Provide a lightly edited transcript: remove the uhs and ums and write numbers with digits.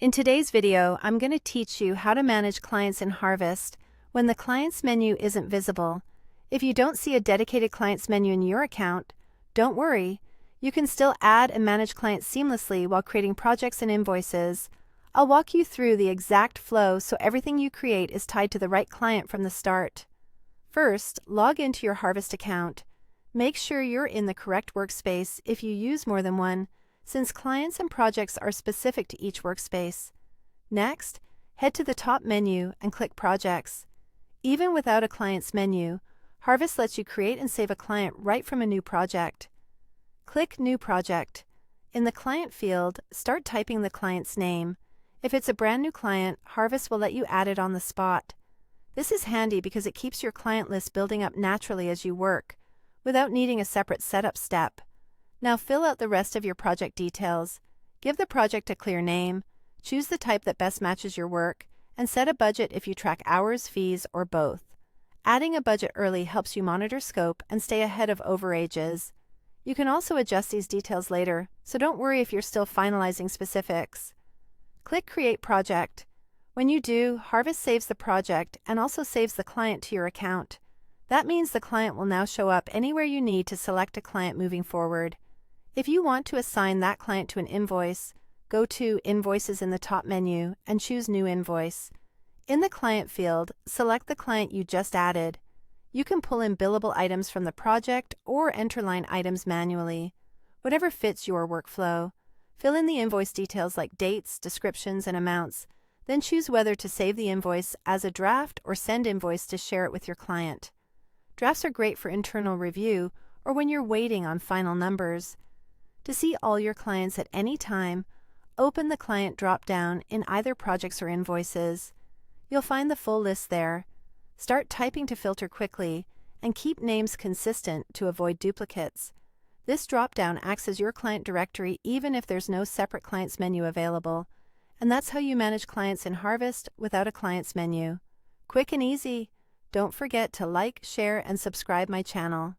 In today's video, I'm going to teach you how to manage clients in Harvest when the Clients menu isn't visible. If you don't see a dedicated Clients menu in your account, don't worry. You can still add and manage clients seamlessly while creating projects and invoices. I'll walk you through the exact flow so everything you create is tied to the right client from the start. First, log into your Harvest account. Make sure you're in the correct workspace if you use more than one, since clients and projects are specific to each workspace. Next, head to the top menu and click Projects. Even without a Clients menu, Harvest lets you create and save a client right from a new project. Click New Project. In the Client field, start typing the client's name. If it's a brand new client, Harvest will let you add it on the spot. This is handy because it keeps your client list building up naturally as you work, without needing a separate setup step. Now fill out the rest of your project details. Give the project a clear name, choose the type that best matches your work, and set a budget if you track hours, fees, or both. Adding a budget early helps you monitor scope and stay ahead of overages. You can also adjust these details later, so don't worry if you're still finalizing specifics. Click Create Project. When you do, Harvest saves the project and also saves the client to your account. That means the client will now show up anywhere you need to select a client moving forward. If you want to assign that client to an invoice, go to Invoices in the top menu and choose New Invoice. In the Client field, select the client you just added. You can pull in billable items from the project or enter line items manually, whatever fits your workflow. Fill in the invoice details like dates, descriptions, and amounts, then choose whether to save the invoice as a draft or send invoice to share it with your client. Drafts are great for internal review or when you're waiting on final numbers. To see all your clients at any time, open the Client drop-down in either Projects or Invoices. You'll find the full list there. Start typing to filter quickly, and keep names consistent to avoid duplicates. This drop-down acts as your client directory even if there's no separate Clients menu available. And that's how you manage clients in Harvest without a Clients menu. Quick and easy. Don't forget to like, share, and subscribe my channel.